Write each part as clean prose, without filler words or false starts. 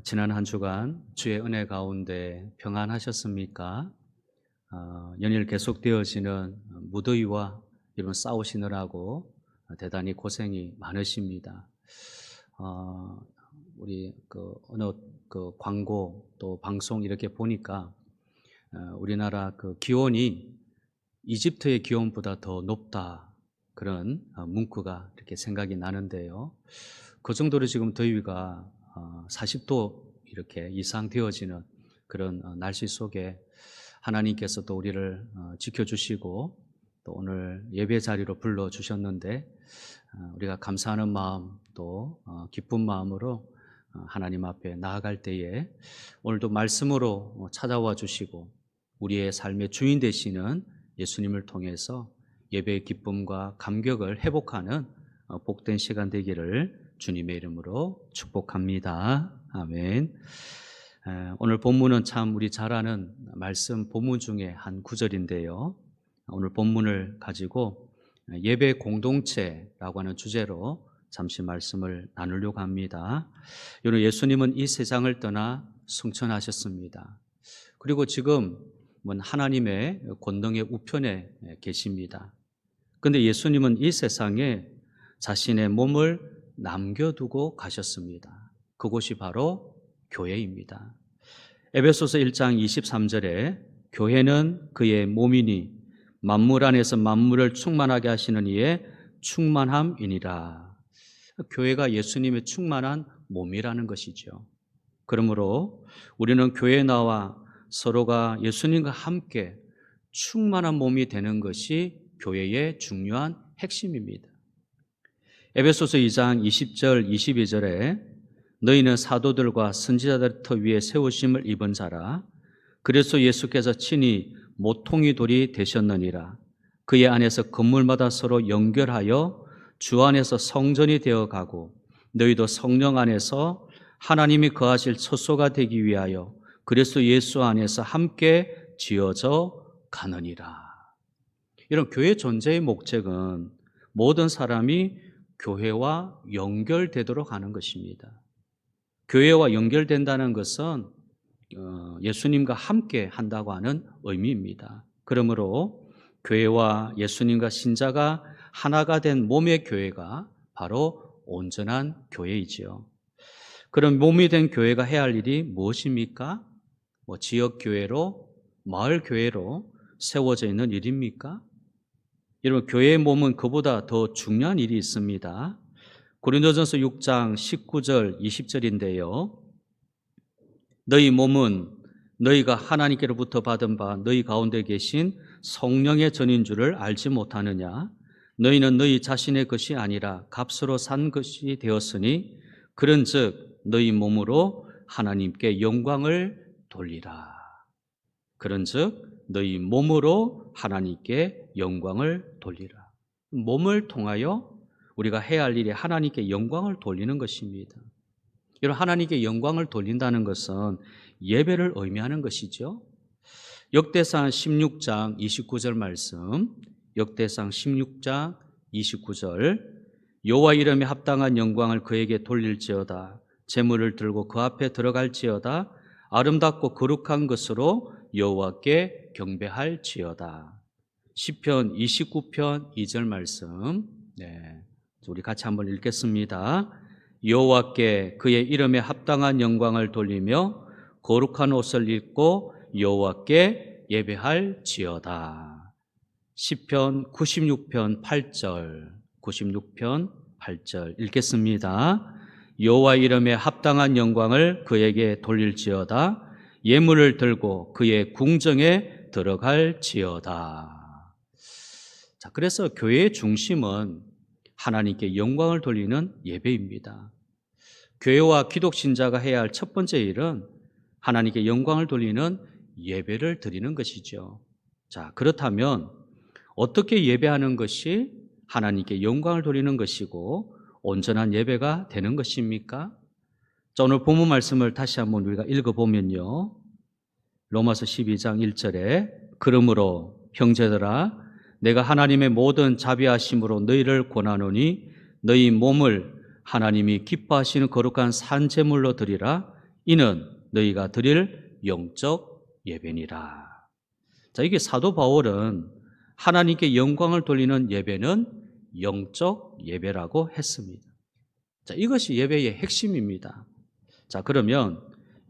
지난 한 주간 주의 은혜 가운데 평안하셨습니까? 연일 계속되어지는 무더위와 이런 싸우시느라고 대단히 고생이 많으십니다. 우리 어느 광고 또 방송 이렇게 보니까 우리나라 기온이 이집트의 기온보다 더 높다, 그런 문구가 이렇게 생각이 나는데요. 그 정도로 지금 더위가 40도 이렇게 이상 되어지는 그런 날씨 속에 하나님께서 또 우리를 지켜주시고 또 오늘 예배 자리로 불러주셨는데, 우리가 감사하는 마음 또 기쁜 마음으로 하나님 앞에 나아갈 때에 오늘도 말씀으로 찾아와 주시고 우리의 삶의 주인 되시는 예수님을 통해서 예배의 기쁨과 감격을 회복하는 복된 시간 되기를 주님의 이름으로 축복합니다. 아멘. 오늘 본문은 참 우리 잘 아는 말씀 본문 중에 한 구절인데요. 오늘 본문을 가지고 예배 공동체라고 하는 주제로 잠시 말씀을 나누려고 합니다. 여러분, 예수님은 이 세상을 떠나 승천하셨습니다. 그리고 지금 하나님의 권능의 우편에 계십니다. 그런데 예수님은 이 세상에 자신의 몸을 남겨두고 가셨습니다. 그곳이 바로 교회입니다. 에베소서 1장 23절에 교회는 그의 몸이니 만물 안에서 만물을 충만하게 하시는 이의 충만함이니라. 교회가 예수님의 충만한 몸이라는 것이죠. 그러므로 우리는 교회에 나와 서로가 예수님과 함께 충만한 몸이 되는 것이 교회의 중요한 핵심입니다. 에베소서 2장 20절 22절에 너희는 사도들과 선지자들 터 위에 세우심을 입은 자라. 그래서 예수께서 친히 모퉁이 돌이 되셨느니라. 그의 안에서 건물마다 서로 연결하여 주 안에서 성전이 되어가고 너희도 성령 안에서 하나님이 거하실 처소가 되기 위하여 그래서 예수 안에서 함께 지어져 가느니라. 이런 교회 존재의 목적은 모든 사람이 교회와 연결되도록 하는 것입니다. 교회와 연결된다는 것은 예수님과 함께 한다고 하는 의미입니다. 그러므로 교회와 예수님과 신자가 하나가 된 몸의 교회가 바로 온전한 교회이지요. 그럼 몸이 된 교회가 해야 할 일이 무엇입니까? 지역교회로, 마을교회로 세워져 있는 일입니까? 여러분, 교회의 몸은 그보다 더 중요한 일이 있습니다. 고린도전서 6장 19절 20절인데요. 너희 몸은 너희가 하나님께로부터 받은 바 너희 가운데 계신 성령의 전인 줄을 알지 못하느냐? 너희는 너희 자신의 것이 아니라 값으로 산 것이 되었으니 그런즉 너희 몸으로 하나님께 영광을 돌리라. 그런즉 너희 몸으로 하나님께 영광을 돌리라. 몸을 통하여 우리가 해야 할 일이 하나님께 영광을 돌리는 것입니다. 이런 하나님께 영광을 돌린다는 것은 예배를 의미하는 것이죠. 역대상 16장 29절 말씀, 역대상 16장 29절, 여호와 이름에 합당한 영광을 그에게 돌릴지어다. 제물을 들고 그 앞에 들어갈지어다. 아름답고 거룩한 것으로 여호와께 경배할지어다. 시편 29편 2절 말씀, 우리 같이 한번 읽겠습니다. 여호와께 그의 이름에 합당한 영광을 돌리며 거룩한 옷을 입고 여호와께 예배할지어다. 시편 96편 8절, 96편 8절 읽겠습니다. 여호와 이름에 합당한 영광을 그에게 돌릴지어다. 예물을 들고 그의 궁정에 들어갈지어다. 자, 그래서 교회의 중심은 하나님께 영광을 돌리는 예배입니다. 교회와 기독신자가 해야 할 첫 번째 일은 하나님께 영광을 돌리는 예배를 드리는 것이죠. 자, 그렇다면 어떻게 예배하는 것이 하나님께 영광을 돌리는 것이고 온전한 예배가 되는 것입니까? 자, 오늘 본문 말씀을 다시 한번 우리가 읽어보면요. 로마서 12장 1절에 그러므로 형제들아 내가 하나님의 모든 자비하심으로 너희를 권하노니 너희 몸을 하나님이 기뻐하시는 거룩한 산 제물로 드리라. 이는 너희가 드릴 영적 예배니라. 자, 이게 사도 바울은 하나님께 영광을 돌리는 예배는 영적 예배라고 했습니다. 자, 이것이 예배의 핵심입니다. 자, 그러면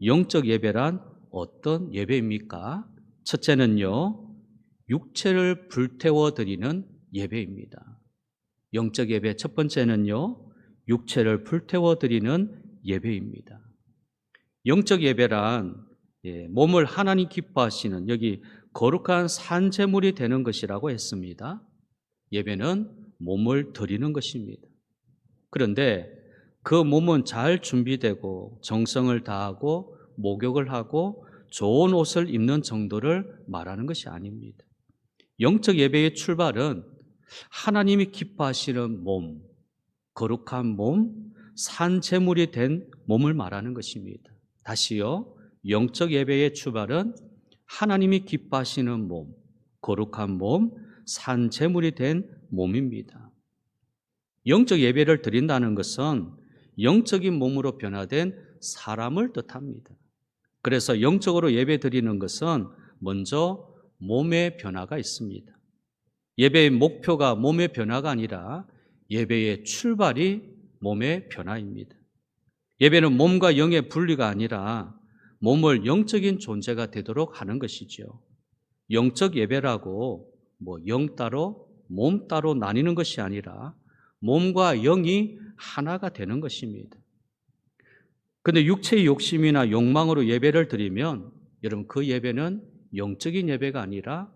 영적 예배란 어떤 예배입니까? 첫째는요, 육체를 불태워 드리는 예배입니다. 영적 예배 첫 번째는요, 육체를 불태워 드리는 예배입니다. 영적 예배란 몸을 하나님 기뻐하시는 여기 거룩한 산제물이 되는 것이라고 했습니다. 예배는 몸을 드리는 것입니다. 그런데 그 몸은 잘 준비되고 정성을 다하고 목욕을 하고 좋은 옷을 입는 정도를 말하는 것이 아닙니다. 영적 예배의 출발은 하나님이 기뻐하시는 몸, 거룩한 몸, 산제물이 된 몸을 말하는 것입니다. 다시요, 영적 예배의 출발은 하나님이 기뻐하시는 몸, 거룩한 몸, 산제물이 된 몸입니다. 영적 예배를 드린다는 것은 영적인 몸으로 변화된 사람을 뜻합니다. 그래서 영적으로 예배 드리는 것은 먼저 몸의 변화가 있습니다. 예배의 목표가 몸의 변화가 아니라 예배의 출발이 몸의 변화입니다. 예배는 몸과 영의 분리가 아니라 몸을 영적인 존재가 되도록 하는 것이죠. 영적 예배라고 영 따로 몸 따로 나뉘는 것이 아니라 몸과 영이 하나가 되는 것입니다. 그런데 육체의 욕심이나 욕망으로 예배를 드리면 여러분 그 예배는 영적인 예배가 아니라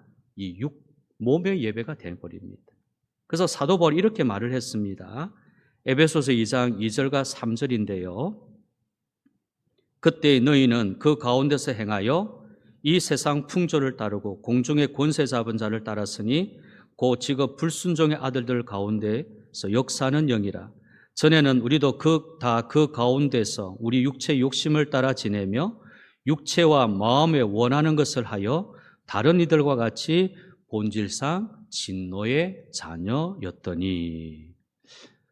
몸의 예배가 되어버립니다. 그래서 사도 바울이 이렇게 말을 했습니다. 에베소서 2장 2절과 3절인데요. 그때 너희는 그 가운데서 행하여 이 세상 풍조를 따르고 공중의 권세 잡은 자를 따랐으니 곧 지금 불순종의 아들들 가운데서 역사하는 영이라. 전에는 우리도 다 그 가운데서 우리 육체의 욕심을 따라 지내며 육체와 마음에 원하는 것을 하여 다른 이들과 같이 본질상 진노의 자녀였더니.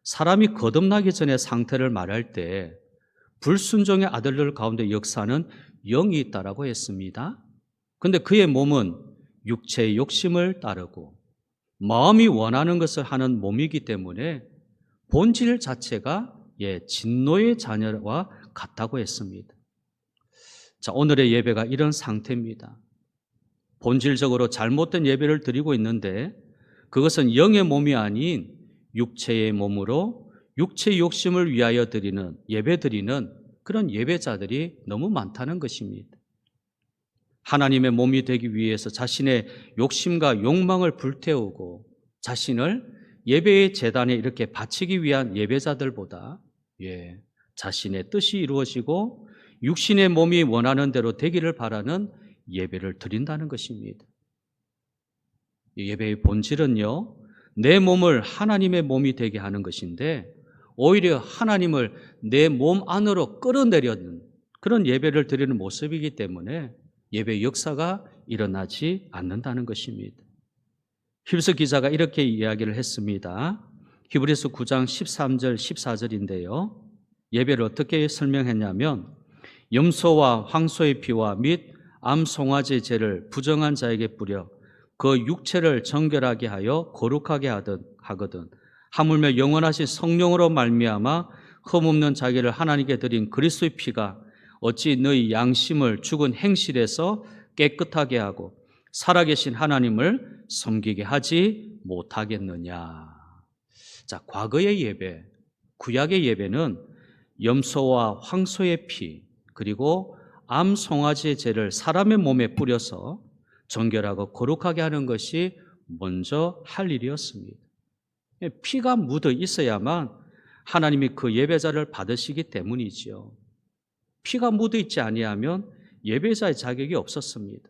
사람이 거듭나기 전의 상태를 말할 때 불순종의 아들들 가운데 역사는 영이 있다라고 했습니다. 그런데 그의 몸은 육체의 욕심을 따르고 마음이 원하는 것을 하는 몸이기 때문에 본질 자체가 진노의 자녀와 같다고 했습니다. 자, 오늘의 예배가 이런 상태입니다. 본질적으로 잘못된 예배를 드리고 있는데 그것은 영의 몸이 아닌 육체의 몸으로 육체의 욕심을 위하여 드리는 예배 드리는 그런 예배자들이 너무 많다는 것입니다. 하나님의 몸이 되기 위해서 자신의 욕심과 욕망을 불태우고 자신을 예배의 제단에 이렇게 바치기 위한 예배자들보다 자신의 뜻이 이루어지고 육신의 몸이 원하는 대로 되기를 바라는 예배를 드린다는 것입니다. 이 예배의 본질은요, 내 몸을 하나님의 몸이 되게 하는 것인데 오히려 하나님을 내 몸 안으로 끌어내려는 그런 예배를 드리는 모습이기 때문에 예배 역사가 일어나지 않는다는 것입니다. 히브리서 기자가 이렇게 이야기를 했습니다. 히브리서 9장 13절 14절인데요. 예배를 어떻게 설명했냐면 염소와 황소의 피와 및 암송아지의 죄를 부정한 자에게 뿌려 그 육체를 정결하게 하여 거룩하게 하거든 하물며 영원하신 성령으로 말미암아 흠없는 자기를 하나님께 드린 그리스도의 피가 어찌 너희 양심을 죽은 행실에서 깨끗하게 하고 살아계신 하나님을 섬기게 하지 못하겠느냐. 자, 과거의 예배, 구약의 예배는 염소와 황소의 피 그리고 암 송아지의 죄를 사람의 몸에 뿌려서 정결하고 거룩하게 하는 것이 먼저 할 일이었습니다. 피가 묻어 있어야만 하나님이 그 예배자를 받으시기 때문이지요. 피가 묻어 있지 아니하면 예배자의 자격이 없었습니다.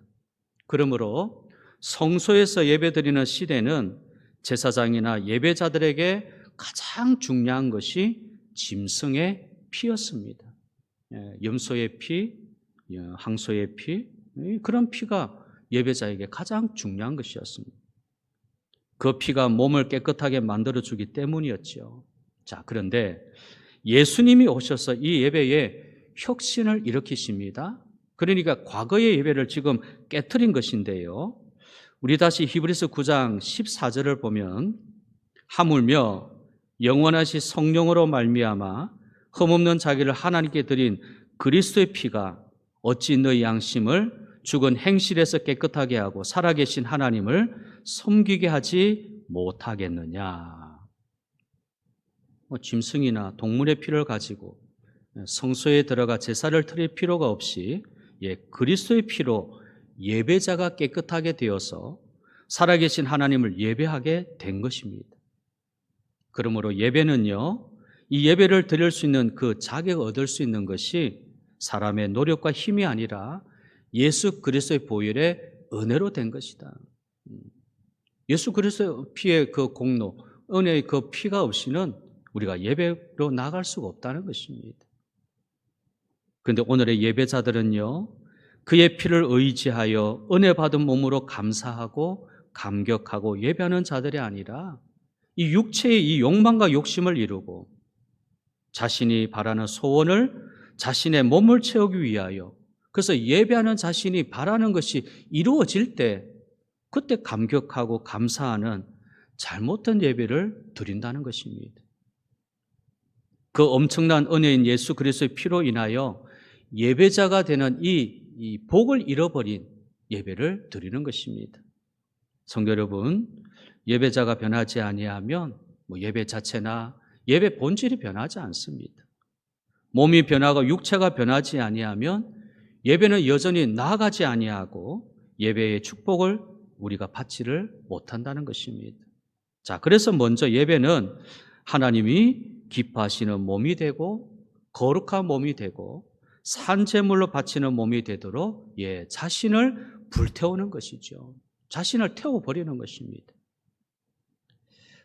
그러므로 성소에서 예배드리는 시대는 제사장이나 예배자들에게 가장 중요한 것이 짐승의 피였습니다. 염소의 피, 황소의 피, 그런 피가 예배자에게 가장 중요한 것이었습니다. 그 피가 몸을 깨끗하게 만들어주기 때문이었죠. 자, 그런데 예수님이 오셔서 이 예배에 혁신을 일으키십니다. 그러니까 과거의 예배를 지금 깨트린 것인데요. 우리 다시 히브리서 9장 14절을 보면 하물며 영원하신 성령으로 말미암아 흠없는 자기를 하나님께 드린 그리스도의 피가 어찌 너희 양심을 죽은 행실에서 깨끗하게 하고 살아계신 하나님을 섬기게 하지 못하겠느냐. 짐승이나 동물의 피를 가지고 성소에 들어가 제사를 드릴 필요가 없이 그리스도의 피로 예배자가 깨끗하게 되어서 살아계신 하나님을 예배하게 된 것입니다. 그러므로 예배는요, 이 예배를 드릴 수 있는 그 자격을 얻을 수 있는 것이 사람의 노력과 힘이 아니라 예수 그리스도의 보혈의 은혜로 된 것이다. 예수 그리스도의 피의 그 공로, 은혜의 그 피가 없이는 우리가 예배로 나갈 수가 없다는 것입니다. 그런데 오늘의 예배자들은요, 그의 피를 의지하여 은혜 받은 몸으로 감사하고 감격하고 예배하는 자들이 아니라 이 육체의 이 욕망과 욕심을 이루고 자신이 바라는 소원을 자신의 몸을 채우기 위하여, 그래서 예배하는 자신이 바라는 것이 이루어질 때 그때 감격하고 감사하는 잘못된 예배를 드린다는 것입니다. 그 엄청난 은혜인 예수 그리스도의 피로 인하여 예배자가 되는 이 복을 잃어버린 예배를 드리는 것입니다. 성도 여러분, 예배자가 변하지 아니하면 예배 자체나 예배 본질이 변하지 않습니다. 몸이 변하고 육체가 변하지 아니하면 예배는 여전히 나아가지 아니하고 예배의 축복을 우리가 받지를 못한다는 것입니다. 자, 그래서 먼저 예배는 하나님이 기뻐하시는 몸이 되고 거룩한 몸이 되고 산제물로 바치는 몸이 되도록 자신을 불태우는 것이죠. 자신을 태워버리는 것입니다.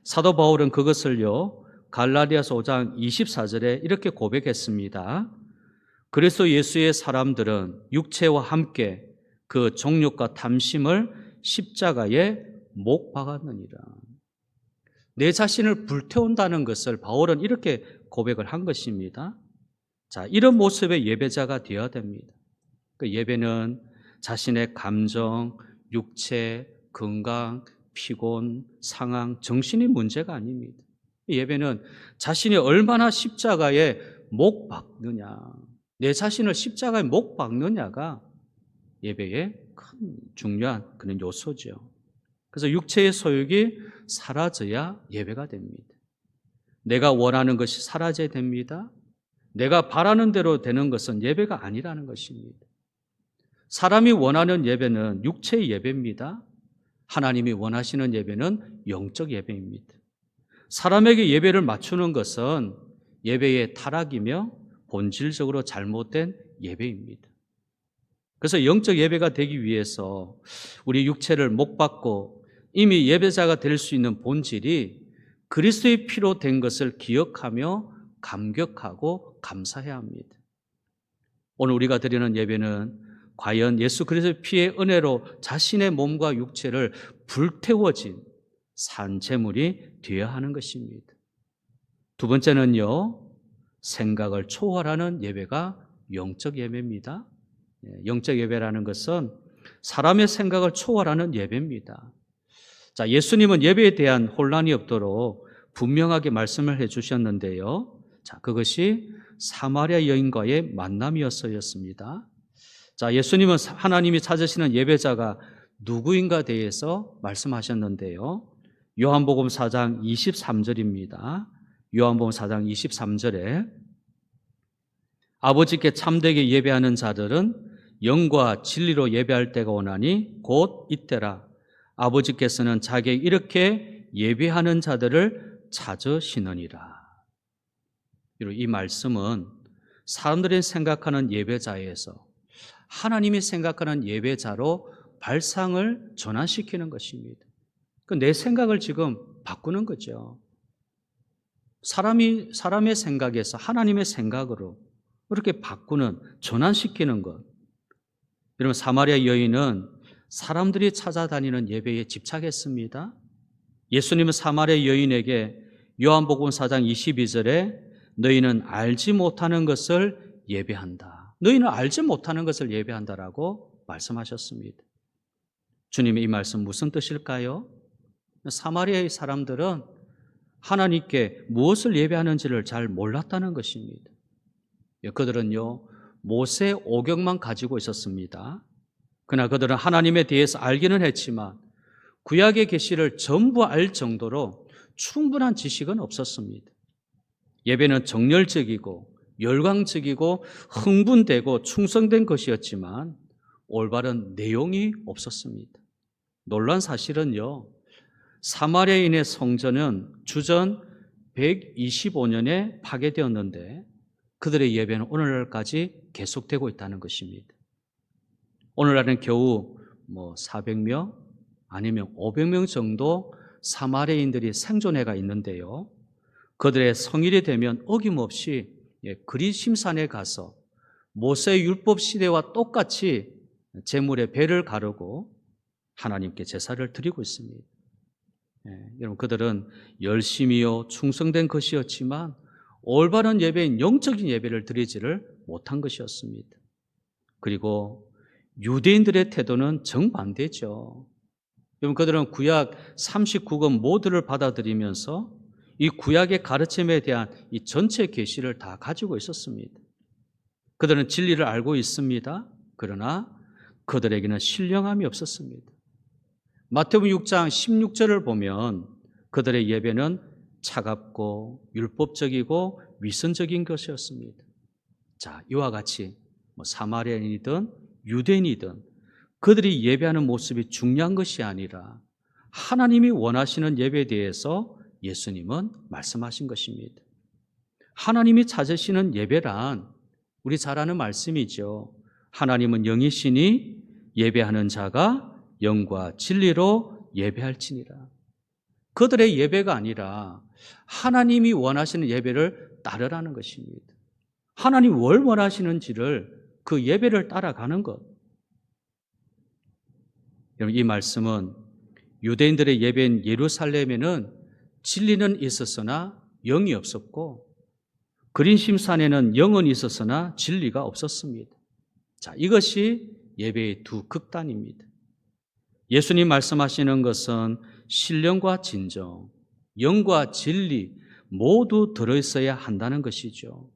사도 바울은 그것을요, 갈라디아서 5장 24절에 이렇게 고백했습니다. 그리스도 예수의 사람들은 육체와 함께 그 정욕과 탐심을 십자가에 못 박았느니라. 내 자신을 불태운다는 것을 바울은 이렇게 고백을 한 것입니다. 자, 이런 모습의 예배자가 되어야 됩니다. 그 예배는 자신의 감정, 육체, 건강, 피곤, 상황, 정신이 문제가 아닙니다. 예배는 자신이 얼마나 십자가에 못 박느냐, 내 자신을 십자가에 못 박느냐가 예배의 큰 중요한 그런 요소죠. 그래서 육체의 소욕이 사라져야 예배가 됩니다. 내가 원하는 것이 사라져야 됩니다. 내가 바라는 대로 되는 것은 예배가 아니라는 것입니다. 사람이 원하는 예배는 육체의 예배입니다. 하나님이 원하시는 예배는 영적 예배입니다. 사람에게 예배를 맞추는 것은 예배의 타락이며 본질적으로 잘못된 예배입니다. 그래서 영적 예배가 되기 위해서 우리 육체를 못 받고 이미 예배자가 될 수 있는 본질이 그리스도의 피로 된 것을 기억하며 감격하고 감사해야 합니다. 오늘 우리가 드리는 예배는 과연 예수 그리스도의 피의 은혜로 자신의 몸과 육체를 불태워진 산제물이 되어야 하는 것입니다. 두 번째는요, 생각을 초월하는 예배가 영적 예배입니다. 영적 예배라는 것은 사람의 생각을 초월하는 예배입니다. 자, 예수님은 예배에 대한 혼란이 없도록 분명하게 말씀을 해주셨는데요. 자, 그것이 사마리아 여인과의 만남이었습니다. 자, 예수님은 하나님이 찾으시는 예배자가 누구인가 대해서 말씀하셨는데요. 요한복음 4장 23절입니다. 요한복음 4장 23절에 아버지께 참되게 예배하는 자들은 영과 진리로 예배할 때가 오나니 곧 이때라. 아버지께서는 자기에게 이렇게 예배하는 자들을 찾으시느니라. 이 말씀은 사람들이 생각하는 예배자에서 하나님이 생각하는 예배자로 발상을 전환시키는 것입니다. 내 생각을 지금 바꾸는 거죠. 사람의 생각에서 하나님의 생각으로 이렇게 바꾸는, 전환시키는 것. 여러분, 사마리아 여인은 사람들이 찾아다니는 예배에 집착했습니다. 예수님은 사마리아 여인에게 요한복음 4장 22절에 너희는 알지 못하는 것을 예배한다. 너희는 알지 못하는 것을 예배한다라고 말씀하셨습니다. 주님의 이 말씀 무슨 뜻일까요? 사마리아의 사람들은 하나님께 무엇을 예배하는지를 잘 몰랐다는 것입니다. 그들은요, 모세 오경만 가지고 있었습니다. 그러나 그들은 하나님에 대해서 알기는 했지만 구약의 계시를 전부 알 정도로 충분한 지식은 없었습니다. 예배는 정열적이고 열광적이고 흥분되고 충성된 것이었지만 올바른 내용이 없었습니다. 놀란 사실은요, 사마리아인의 성전은 주전 125년에 파괴되었는데 그들의 예배는 오늘날까지 계속되고 있다는 것입니다. 오늘날은 겨우 400명 아니면 500명 정도 사마리아인들이 생존해가 있는데요. 그들의 성일이 되면 어김없이 그리심산에 가서 모세 율법 시대와 똑같이 제물의 배를 가르고 하나님께 제사를 드리고 있습니다. 여러분, 그들은 열심히요 충성된 것이었지만 올바른 예배인 영적인 예배를 드리지를 못한 것이었습니다. 그리고 유대인들의 태도는 정반대죠. 여러분, 그들은 구약 39권 모두를 받아들이면서 이 구약의 가르침에 대한 이 전체 계시를 다 가지고 있었습니다. 그들은 진리를 알고 있습니다. 그러나 그들에게는 신령함이 없었습니다. 마태복음 6장 16절을 보면 그들의 예배는 차갑고 율법적이고 위선적인 것이었습니다. 자, 이와 같이 사마리아인이든 유대인이든 그들이 예배하는 모습이 중요한 것이 아니라 하나님이 원하시는 예배에 대해서 예수님은 말씀하신 것입니다. 하나님이 찾으시는 예배란 우리 잘 아는 말씀이죠. 하나님은 영이시니 예배하는 자가 영과 진리로 예배할지니라. 그들의 예배가 아니라 하나님이 원하시는 예배를 따르라는 것입니다. 하나님이 뭘 원하시는지를 그 예배를 따라가는 것. 여러분, 이 말씀은 유대인들의 예배인 예루살렘에는 진리는 있었으나 영이 없었고 그린심산에는 영은 있었으나 진리가 없었습니다. 자, 이것이 예배의 두 극단입니다. 예수님 말씀하시는 것은 신령과 진정, 영과 진리 모두 들어있어야 한다는 것이죠.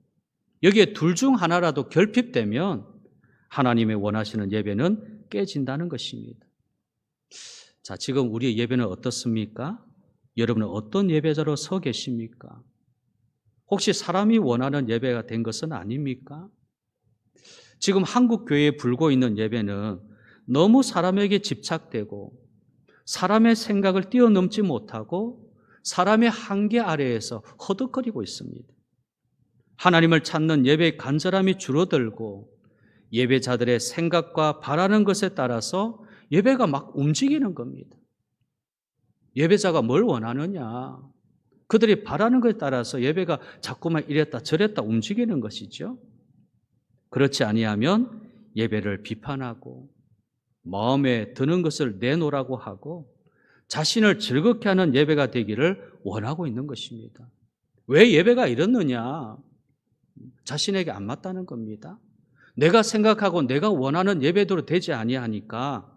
여기에 둘 중 하나라도 결핍되면 하나님의 원하시는 예배는 깨진다는 것입니다. 자, 지금 우리의 예배는 어떻습니까? 여러분은 어떤 예배자로 서 계십니까? 혹시 사람이 원하는 예배가 된 것은 아닙니까? 지금 한국 교회에 불고 있는 예배는 너무 사람에게 집착되고 사람의 생각을 뛰어넘지 못하고 사람의 한계 아래에서 허덕거리고 있습니다. 하나님을 찾는 예배의 간절함이 줄어들고 예배자들의 생각과 바라는 것에 따라서 예배가 막 움직이는 겁니다. 예배자가 뭘 원하느냐, 그들이 바라는 것에 따라서 예배가 자꾸만 이랬다 저랬다 움직이는 것이죠. 그렇지 아니하면 예배를 비판하고 마음에 드는 것을 내놓으라고 하고 자신을 즐겁게 하는 예배가 되기를 원하고 있는 것입니다. 왜 예배가 이렇느냐? 자신에게 안 맞다는 겁니다. 내가 생각하고 내가 원하는 예배대로 되지 아니하니까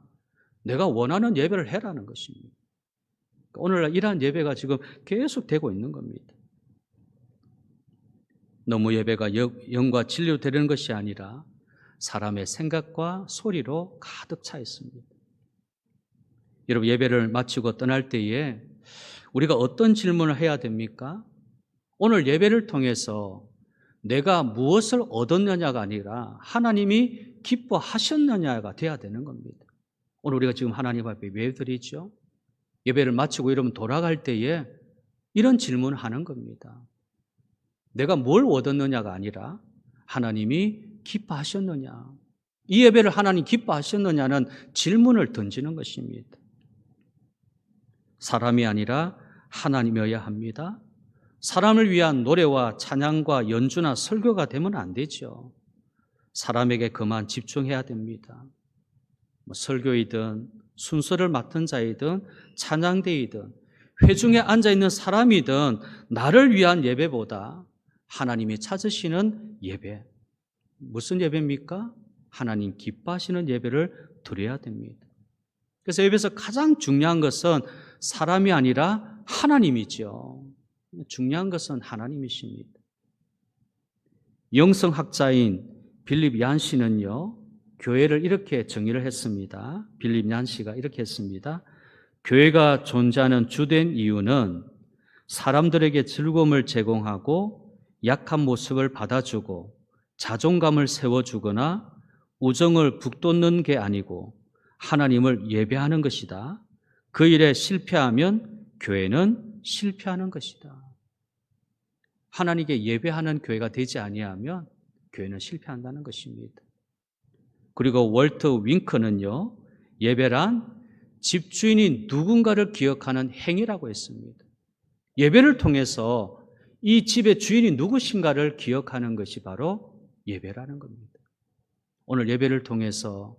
내가 원하는 예배를 해라는 것입니다. 오늘날 이러한 예배가 지금 계속 되고 있는 겁니다. 너무 예배가 영과 진리로 되는 것이 아니라 사람의 생각과 소리로 가득 차 있습니다. 여러분, 예배를 마치고 떠날 때에 우리가 어떤 질문을 해야 됩니까? 오늘 예배를 통해서 내가 무엇을 얻었느냐가 아니라 하나님이 기뻐하셨느냐가 돼야 되는 겁니다. 오늘 우리가 지금 하나님 앞에 예배드리죠. 예배를 마치고 이러면 돌아갈 때에 이런 질문을 하는 겁니다. 내가 뭘 얻었느냐가 아니라 하나님이 기뻐하셨느냐, 이 예배를 하나님 기뻐하셨느냐는 질문을 던지는 것입니다. 사람이 아니라 하나님이어야 합니다. 사람을 위한 노래와 찬양과 연주나 설교가 되면 안 되죠. 사람에게 그만 집중해야 됩니다. 설교이든 순서를 맡은 자이든 찬양대이든 회중에 앉아있는 사람이든 나를 위한 예배보다 하나님이 찾으시는 예배, 무슨 예배입니까? 하나님 기뻐하시는 예배를 드려야 됩니다. 그래서 예배에서 가장 중요한 것은 사람이 아니라 하나님이죠. 중요한 것은 하나님이십니다. 영성학자인 빌립 얀 씨는요, 교회를 이렇게 정의를 했습니다. 빌립 얀 씨가 이렇게 했습니다. 교회가 존재하는 주된 이유는 사람들에게 즐거움을 제공하고 약한 모습을 받아주고 자존감을 세워주거나 우정을 북돋는 게 아니고 하나님을 예배하는 것이다. 그 일에 실패하면 교회는 실패하는 것이다. 하나님께 예배하는 교회가 되지 아니하면 교회는 실패한다는 것입니다. 그리고 월터 윙크는요, 예배란 집주인이 누군가를 기억하는 행위라고 했습니다. 예배를 통해서 이 집의 주인이 누구신가를 기억하는 것이 바로 예배라는 겁니다. 오늘 예배를 통해서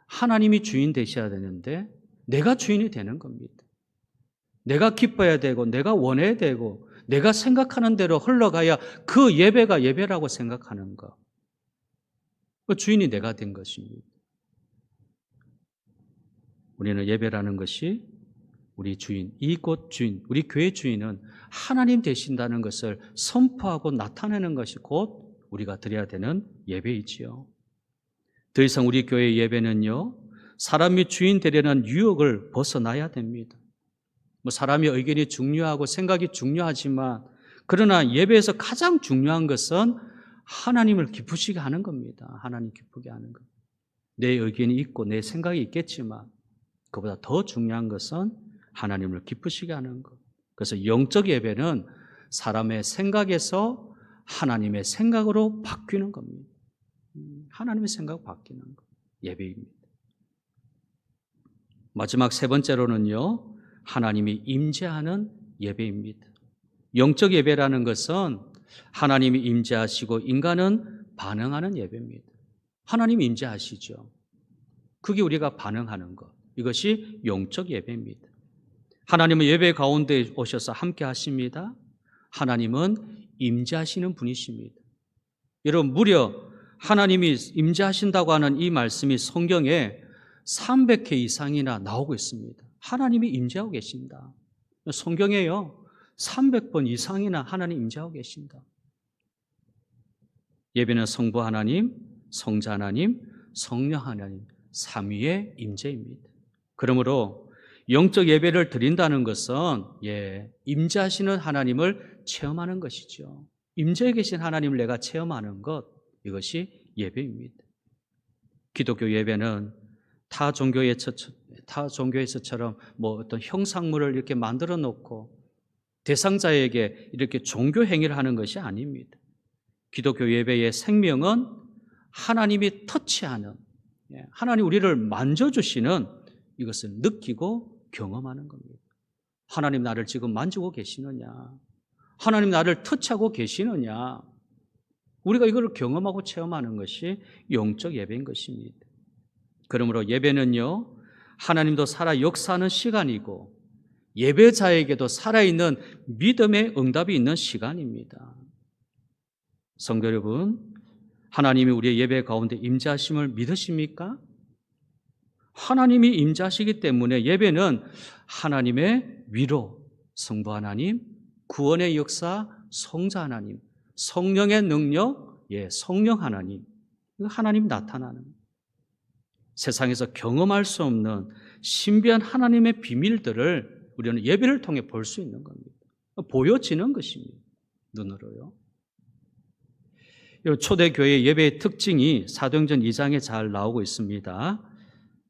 하나님이 주인 되셔야 되는데 내가 주인이 되는 겁니다. 내가 기뻐야 되고 내가 원해야 되고 내가 생각하는 대로 흘러가야 그 예배가 예배라고 생각하는 것. 그 주인이 내가 된 것입니다. 우리는 예배라는 것이 우리 주인, 이곳 주인, 우리 교회 주인은 하나님 되신다는 것을 선포하고 나타내는 것이 곧 우리가 드려야 되는 예배이지요. 더 이상 우리 교회 예배는요, 사람이 주인 되려는 유혹을 벗어나야 됩니다. 사람의 의견이 중요하고 생각이 중요하지만 그러나 예배에서 가장 중요한 것은 하나님을 기쁘시게 하는 겁니다. 하나님 기쁘게 하는 것. 내 의견이 있고 내 생각이 있겠지만 그보다 더 중요한 것은 하나님을 기쁘시게 하는 것. 그래서 영적 예배는 사람의 생각에서 하나님의 생각으로 바뀌는 겁니다. 하나님의 생각 바뀌는 것. 예배입니다. 마지막 세 번째로는요, 하나님이 임재하는 예배입니다. 영적 예배라는 것은 하나님이 임재하시고 인간은 반응하는 예배입니다. 하나님이 임재하시죠. 그게 우리가 반응하는 것. 이것이 영적 예배입니다. 하나님은 예배 가운데 오셔서 함께 하십니다. 하나님은 임재하시는 분이십니다. 여러분, 무려 하나님이 임재하신다고 하는 이 말씀이 성경에 300회 이상이나 나오고 있습니다. 하나님이 임재하고 계신다. 성경에요, 300번 이상이나 하나님 임재하고 계신다. 예배는 성부 하나님, 성자 하나님, 성령 하나님, 삼위의 임재입니다. 그러므로 영적 예배를 드린다는 것은 임재하시는 하나님을 체험하는 것이죠. 임재해 계신 하나님을 내가 체험하는 것, 이것이 예배입니다. 기독교 예배는 타 종교에서처럼 어떤 형상물을 이렇게 만들어 놓고 대상자에게 이렇게 종교 행위를 하는 것이 아닙니다. 기독교 예배의 생명은 하나님이 터치하는, 하나님 우리를 만져주시는 이것을 느끼고 경험하는 겁니다. 하나님 나를 지금 만지고 계시느냐? 하나님 나를 터치하고 계시느냐? 우리가 이걸 경험하고 체험하는 것이 영적 예배인 것입니다. 그러므로 예배는요, 하나님도 살아 역사하는 시간이고 예배자에게도 살아있는 믿음의 응답이 있는 시간입니다. 성도 여러분, 하나님이 우리의 예배 가운데 임재하심을 믿으십니까? 하나님이 임재하시기 때문에 예배는 하나님의 위로, 성부 하나님, 구원의 역사, 성자 하나님, 성령의 능력, 성령 하나님, 하나님 나타나는, 세상에서 경험할 수 없는 신비한 하나님의 비밀들을 우리는 예배를 통해 볼 수 있는 겁니다. 보여지는 것입니다. 눈으로요. 초대교회 예배의 특징이 사도행전 2장에 잘 나오고 있습니다.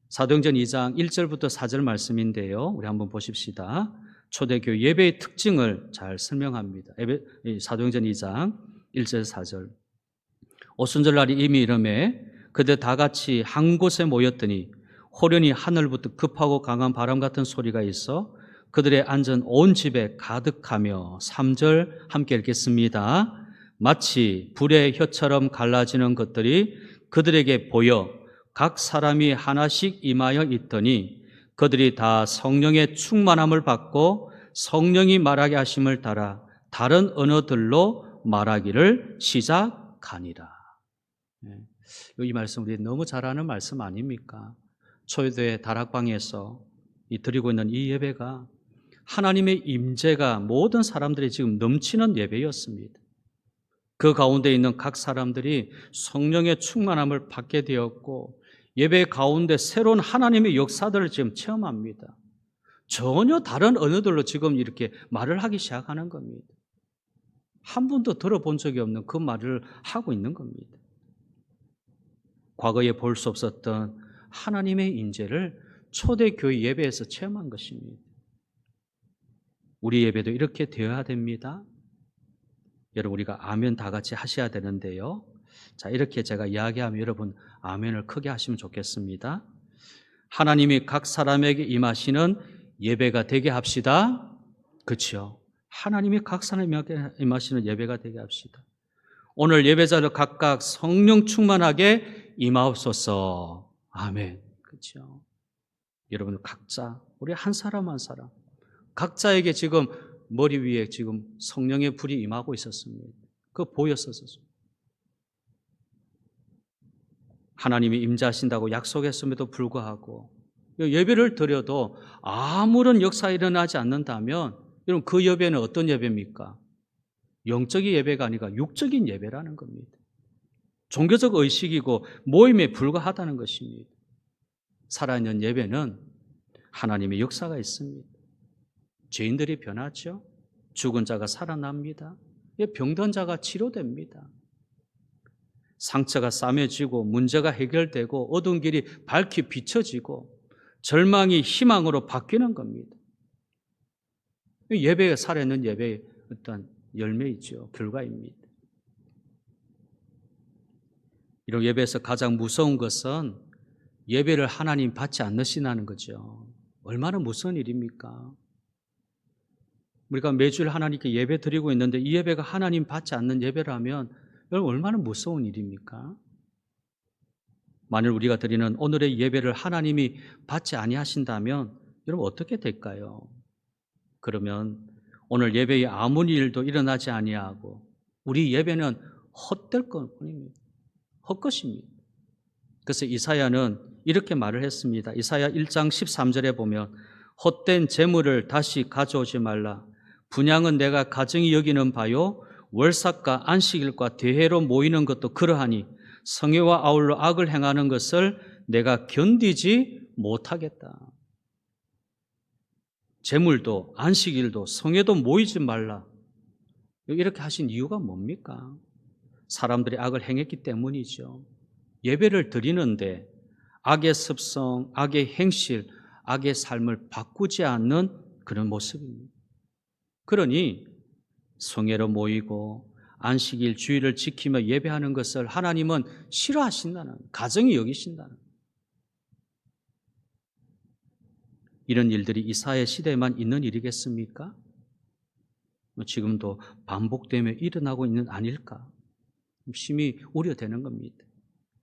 사도행전 2장 1절부터 4절 말씀인데요. 우리 한번 보십시다. 초대교회 예배의 특징을 잘 설명합니다. 사도행전 2장 1절 4절. 오순절날이 이미 이름에 그들 다 같이 한 곳에 모였더니 호련히 하늘부터 급하고 강한 바람 같은 소리가 있어 그들의 앉은 온 집에 가득하며 3절 함께 읽겠습니다. 마치 불의 혀처럼 갈라지는 것들이 그들에게 보여 각 사람이 하나씩 임하여 있더니 그들이 다 성령의 충만함을 받고 성령이 말하게 하심을 따라 다른 언어들로 말하기를 시작하니라. 예. 이 말씀 우리 너무 잘 아는 말씀 아닙니까? 초대교회 다락방에서 드리고 있는 이 예배가 하나님의 임재가 모든 사람들이 지금 넘치는 예배였습니다. 그 가운데 있는 각 사람들이 성령의 충만함을 받게 되었고 예배 가운데 새로운 하나님의 역사들을 지금 체험합니다. 전혀 다른 언어들로 지금 이렇게 말을 하기 시작하는 겁니다. 한 번도 들어본 적이 없는 그 말을 하고 있는 겁니다. 과거에 볼 수 없었던 하나님의 임재를 초대교회 예배에서 체험한 것입니다. 우리 예배도 이렇게 되어야 됩니다. 여러분 우리가 아멘 다 같이 하셔야 되는데요. 자, 이렇게 제가 이야기하면 여러분 아멘을 크게 하시면 좋겠습니다. 하나님이 각 사람에게 임하시는 예배가 되게 합시다. 그렇죠? 하나님이 각 사람에게 임하시는 예배가 되게 합시다. 오늘 예배자를 각각 성령 충만하게 임하옵소서. 아멘. 그렇죠? 여러분 각자 우리 한 사람 한 사람 각자에게 지금 머리 위에 지금 성령의 불이 임하고 있었습니다. 그거 보였었어요. 하나님이 임재하신다고 약속했음에도 불구하고 예배를 드려도 아무런 역사가 일어나지 않는다면 여러분 그 예배는 어떤 예배입니까? 영적인 예배가 아니라 육적인 예배라는 겁니다. 종교적 의식이고 모임에 불과하다는 것입니다. 살아있는 예배는 하나님의 역사가 있습니다. 죄인들이 변하죠. 죽은 자가 살아납니다. 병든 자가 치료됩니다. 상처가 싸매지고 문제가 해결되고 어두운 길이 밝히 비춰지고 절망이 희망으로 바뀌는 겁니다. 예배에 살아있는 예배의 어떤 열매이죠. 결과입니다. 이런 예배에서 가장 무서운 것은 예배를 하나님 받지 않으시다는 거죠. 얼마나 무서운 일입니까? 우리가 매주일 하나님께 예배 드리고 있는데 이 예배가 하나님 받지 않는 예배라면 여러분 얼마나 무서운 일입니까? 만일 우리가 드리는 오늘의 예배를 하나님이 받지 아니하신다면 여러분 어떻게 될까요? 그러면 오늘 예배에 아무 일도 일어나지 아니하고 우리 예배는 헛될 것뿐입니다. 헛것입니다. 그래서 이사야는 이렇게 말을 했습니다. 이사야 1장 13절에 보면 헛된 재물을 다시 가져오지 말라. 분향은 내가 가증히 여기는 바요 월삭과 안식일과 대회로 모이는 것도 그러하니 성회와 아울러 악을 행하는 것을 내가 견디지 못하겠다. 재물도 안식일도 성회도 모이지 말라. 이렇게 하신 이유가 뭡니까? 사람들이 악을 행했기 때문이죠. 예배를 드리는데 악의 습성, 악의 행실, 악의 삶을 바꾸지 않는 그런 모습입니다. 그러니 성회로 모이고 안식일 주일을 지키며 예배하는 것을 하나님은 싫어하신다는, 가정이 여기신다는, 이런 일들이 이사야 시대에만 있는 일이겠습니까? 지금도 반복되며 일어나고 있는 아닐까? 심히 우려되는 겁니다.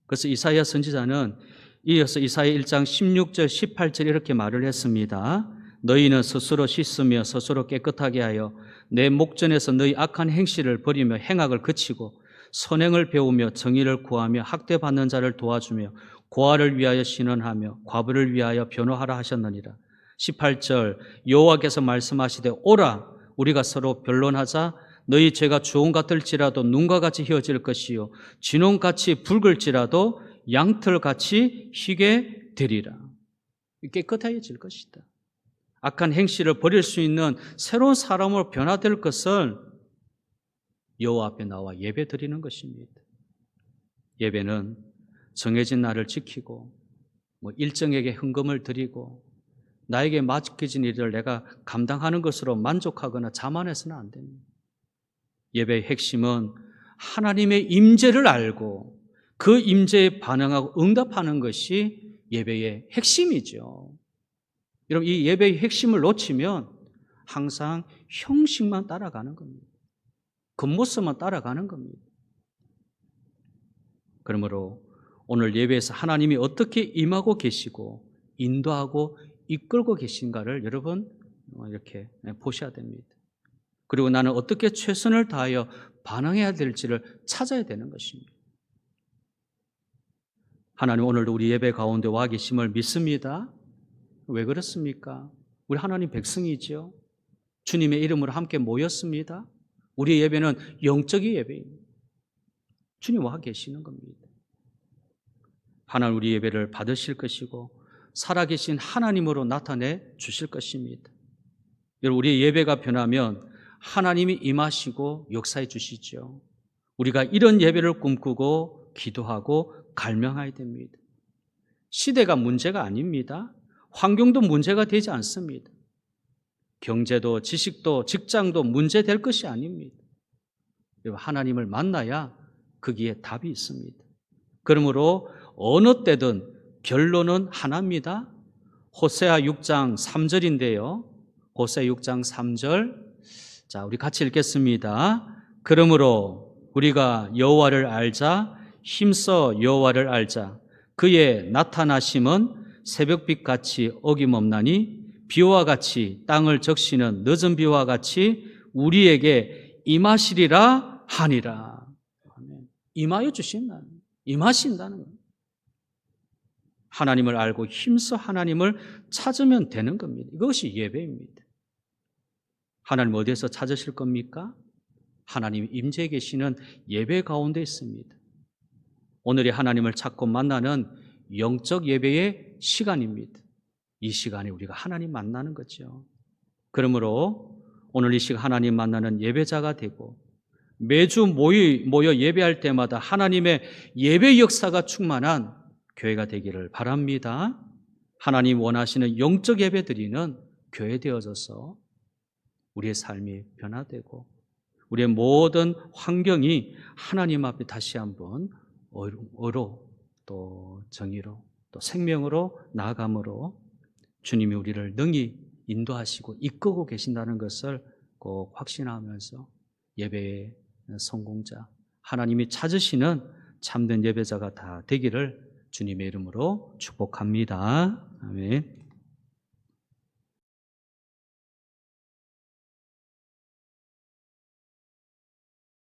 그래서 이사야 선지자는 이어서 이사야 1장 16절 18절 이렇게 말을 했습니다. 너희는 스스로 씻으며 스스로 깨끗하게 하여 내 목전에서 너희 악한 행실을 버리며 행악을 그치고 선행을 배우며 정의를 구하며 학대받는 자를 도와주며 고아를 위하여 신원하며 과부를 위하여 변호하라 하셨느니라. 18절 여호와께서 말씀하시되 오라 우리가 서로 변론하자. 너희 죄가 주홍 같을지라도 눈과 같이 휘어질 것이요 진홍같이 붉을지라도 양털같이 희게 되리라. 깨끗해질 것이다. 악한 행실을 버릴 수 있는 새로운 사람으로 변화될 것을 여호와 앞에 나와 예배 드리는 것입니다. 예배는 정해진 날을 지키고 일정에게 헌금을 드리고 나에게 맡겨진 일을 내가 감당하는 것으로 만족하거나 자만해서는 안 됩니다. 예배의 핵심은 하나님의 임재를 알고 그 임재에 반응하고 응답하는 것이 예배의 핵심이죠. 여러분 이 예배의 핵심을 놓치면 항상 형식만 따라가는 겁니다. 겉모습만 따라가는 겁니다. 그러므로 오늘 예배에서 하나님이 어떻게 임하고 계시고 인도하고 이끌고 계신가를 여러분 이렇게 보셔야 됩니다. 그리고 나는 어떻게 최선을 다하여 반응해야 될지를 찾아야 되는 것입니다. 하나님 오늘도 우리 예배 가운데 와 계심을 믿습니다. 왜 그렇습니까? 우리 하나님 백성이죠. 주님의 이름으로 함께 모였습니다. 우리 예배는 영적인 예배입니다. 주님 와 계시는 겁니다. 하나님 우리 예배를 받으실 것이고 살아계신 하나님으로 나타내 주실 것입니다. 여러분, 우리의 예배가 변하면 하나님이 임하시고 역사해 주시죠. 우리가 이런 예배를 꿈꾸고 기도하고 갈망해야 됩니다. 시대가 문제가 아닙니다. 환경도 문제가 되지 않습니다. 경제도 지식도 직장도 문제될 것이 아닙니다. 하나님을 만나야 거기에 답이 있습니다. 그러므로 어느 때든 결론은 하나입니다. 호세아 6장 3절인데요. 호세아 6장 3절. 자, 우리 같이 읽겠습니다. 그러므로 우리가 여호와를 알자, 힘써 여호와를 알자. 그의 나타나심은 새벽빛같이 어김없나니 비와 같이 땅을 적시는 늦은 비와 같이 우리에게 임하시리라 하니라. 임하여 주신다는, 임하신다는 거예요. 하나님을 알고 힘써 하나님을 찾으면 되는 겁니다. 이것이 예배입니다. 하나님 어디에서 찾으실 겁니까? 하나님 임재해 계시는 예배 가운데 있습니다. 오늘이 하나님을 찾고 만나는 영적 예배의 시간입니다. 이 시간에 우리가 하나님 만나는 거죠. 그러므로 오늘 이 시간 하나님 만나는 예배자가 되고 매주 모여 예배할 때마다 하나님의 예배 역사가 충만한 교회가 되기를 바랍니다. 하나님 원하시는 영적 예배 드리는 교회 되어져서 우리의 삶이 변화되고 우리의 모든 환경이 하나님 앞에 다시 한번 의로 또 정의로 또 생명으로 나아감으로 주님이 우리를 능히 인도하시고 이끌고 계신다는 것을 꼭 확신하면서 예배의 성공자, 하나님이 찾으시는 참된 예배자가 다 되기를 주님의 이름으로 축복합니다. 아멘.